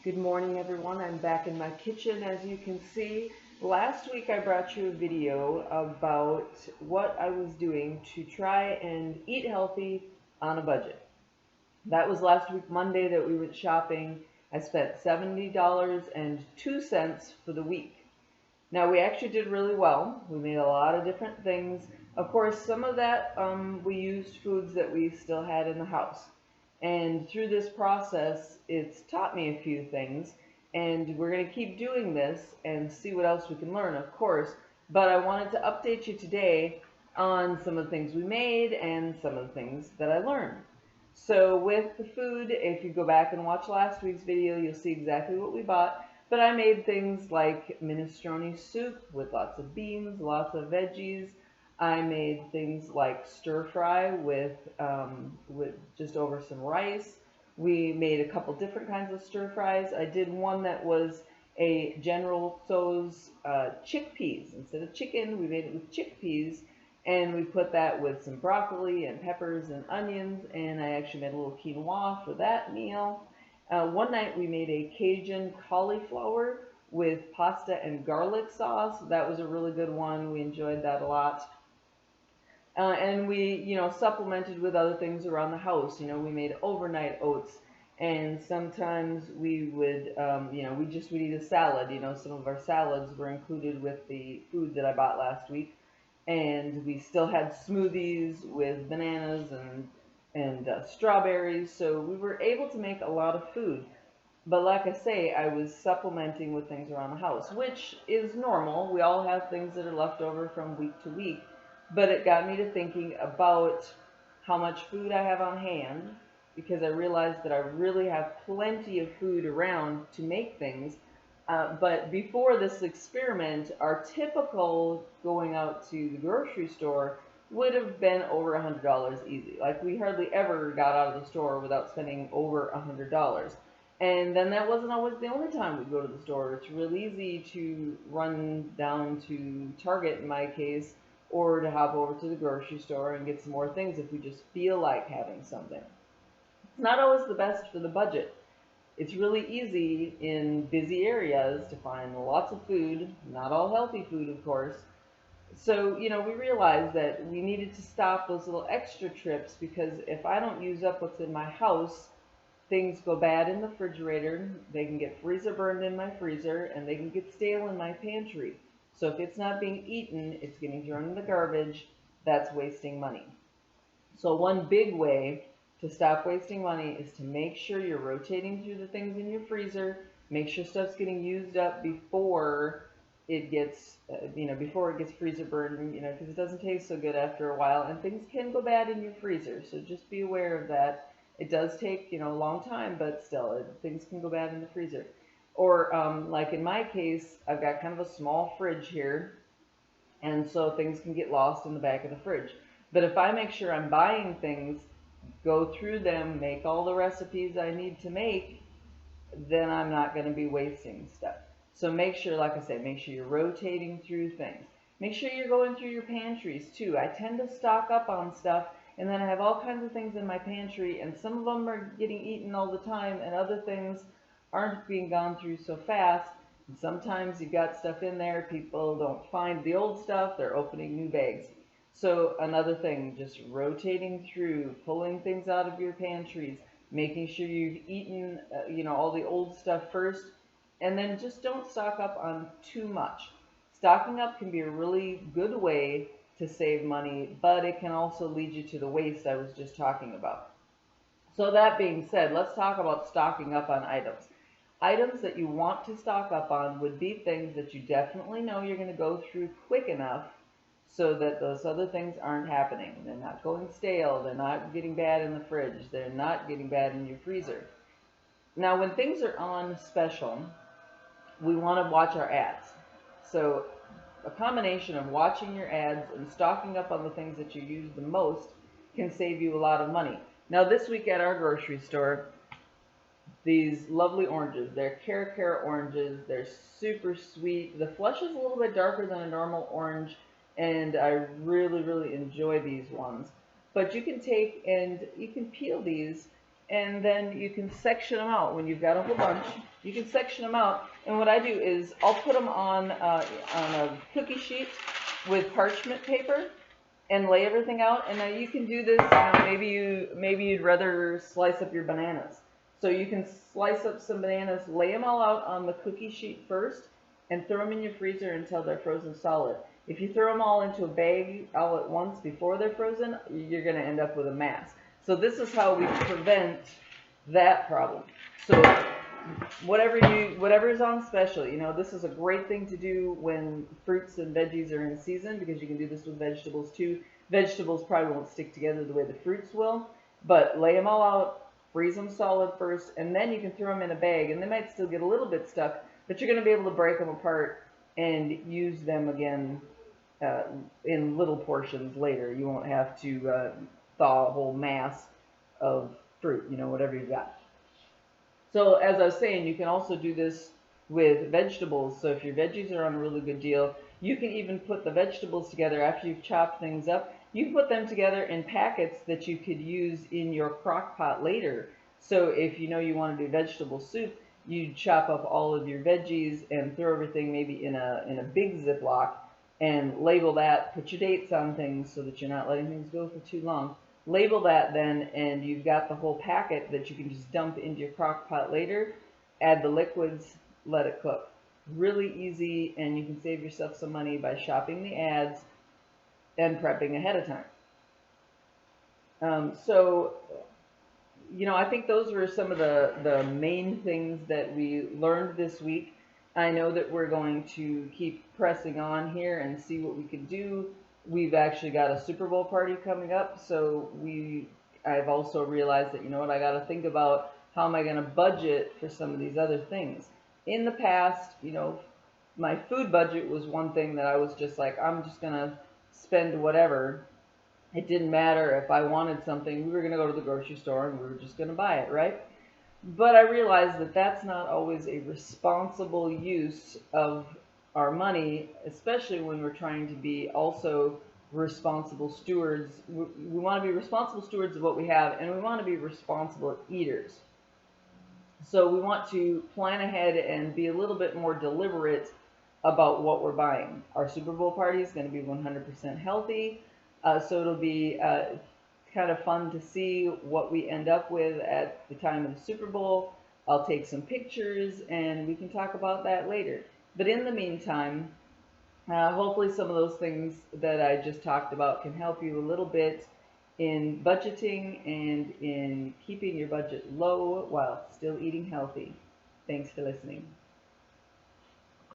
Good morning, everyone. I'm back in my kitchen, as you can see. Last week I brought you a video about what I was doing to try and eat healthy on a budget. That was last week, Monday, that we went shopping. I spent $70.02 for the week. Now, we actually did really well. We made a lot of different things. Of course, some of that we used foods that we still had in the house. And through this process, it's taught me a few things. And we're going to keep doing this and see what else we can learn, of course. But I wanted to update you today on some of the things we made and some of the things that I learned. So with the food, if you go back and watch last week's video, you'll see exactly what we bought. But I made things like minestrone soup with lots of beans, lots of veggies. I made things like stir fry with just over some rice. We made a couple different kinds of stir fries. I did one that was a General Tso's chickpeas. Instead of chicken, we made it with chickpeas, and we put that with some broccoli and peppers and onions, and I actually made a little quinoa for that meal. One night we made a Cajun cauliflower with pasta and garlic sauce. That was a really good one. We enjoyed that a lot. And we, supplemented with other things around the house. We made overnight oats, and sometimes we would, we'd eat a salad. Some of our salads were included with the food that I bought last week, and we still had smoothies with bananas and strawberries. So we were able to make a lot of food. But like I say, I was supplementing with things around the house, which is normal. We all have things that are left over from week to week. But it got me to thinking about how much food I have on hand, because I realized that I really have plenty of food around to make things. But before this experiment, our typical going out to the grocery store would have been over $100 easy. Like, we hardly ever got out of the store without spending over $100. And then that wasn't always the only time we'd go to the store. It's real easy to run down to Target, in my case, or to hop over to the grocery store and get some more things if we just feel like having something. It's not always the best for the budget. It's really easy in busy areas to find lots of food, not all healthy food, of course. So, we realized that we needed to stop those little extra trips, because if I don't use up what's in my house, things go bad in the refrigerator, they can get freezer burned in my freezer, and they can get stale in my pantry. So if it's not being eaten, it's getting thrown in the garbage. That's wasting money. So one big way to stop wasting money is to make sure you're rotating through the things in your freezer. Make sure stuff's getting used up before it gets, before it gets freezer burned, because it doesn't taste so good after a while, and things can go bad in your freezer. So just be aware of that. It does take, a long time, but still, things can go bad in the freezer. Or like in my case, I've got kind of a small fridge here, and so things can get lost in the back of the fridge. But if I make sure I'm buying things, go through them, make all the recipes I need to make, then I'm not going to be wasting stuff. So make sure, like I said, make sure you're rotating through things. Make sure you're going through your pantries too. I tend to stock up on stuff, and then I have all kinds of things in my pantry, and some of them are getting eaten all the time, and other things aren't being gone through so fast. And sometimes you've got stuff in there, people don't find the old stuff, they're opening new bags. So another thing, just rotating through, pulling things out of your pantries, making sure you've eaten, all the old stuff first, and then just don't stock up on too much. Stocking up can be a really good way to save money, but it can also lead you to the waste I was just talking about. So that being said, let's talk about stocking up on items. Items that you want to stock up on would be things that you definitely know you're going to go through quick enough so that those other things aren't happening. They're not going stale, they're not getting bad in the fridge, they're not getting bad in your freezer. Now, when things are on special, we want to watch our ads. So a combination of watching your ads and stocking up on the things that you use the most can save you a lot of money. Now, this week at our grocery store, these lovely oranges, they're Cara oranges, they're super sweet. The flesh is a little bit darker than a normal orange, and I really, really enjoy these ones. But you can take and you can peel these and then you can section them out. When you've got a whole bunch, you can section them out. And what I do is I'll put them on a cookie sheet with parchment paper and lay everything out. And now you can do this. Maybe you'd rather slice up your bananas. So you can slice up some bananas, lay them all out on the cookie sheet first, and throw them in your freezer until they're frozen solid. If you throw them all into a bag all at once before they're frozen, you're going to end up with a mass. So this is how we prevent that problem. So whatever is on special, this is a great thing to do when fruits and veggies are in season, because you can do this with vegetables too. Vegetables probably won't stick together the way the fruits will, but lay them all out, freeze them solid first, and then you can throw them in a bag, and they might still get a little bit stuck, but you're going to be able to break them apart and use them again in little portions later. You won't have to thaw a whole mass of fruit, whatever you've got. So as I was saying, you can also do this with vegetables. So if your veggies are on a really good deal, you can even put the vegetables together after you've chopped things up. You can put them together in packets that you could use in your crock pot later. So if you want to do vegetable soup, you chop up all of your veggies and throw everything maybe in a big Ziploc and label that, put your dates on things so that you're not letting things go for too long. Label that then, and you've got the whole packet that you can just dump into your crock pot later, add the liquids, let it cook. Really easy, and you can save yourself some money by shopping the ads and prepping ahead of time. I think those were some of the main things that we learned this week. I know that we're going to keep pressing on here and see what we can do. We've actually got a Super Bowl party coming up, so I've also realized that, I got to think about how am I going to budget for some of these other things. In the past, my food budget was one thing that I was just like, I'm just going to spend whatever. It didn't matter if I wanted something, we were going to go to the grocery store and we were just going to buy it, right? But I realized that that's not always a responsible use of our money, especially when we're trying to be also responsible stewards. We want to be responsible stewards of what we have, and we want to be responsible eaters. So we want to plan ahead and be a little bit more deliberate about what we're buying. Our Super Bowl party is going to be 100% healthy, so it'll be kind of fun to see what we end up with at the time of the Super Bowl. I'll take some pictures and we can talk about that later. But in the meantime, hopefully some of those things that I just talked about can help you a little bit in budgeting and in keeping your budget low while still eating healthy. Thanks for listening.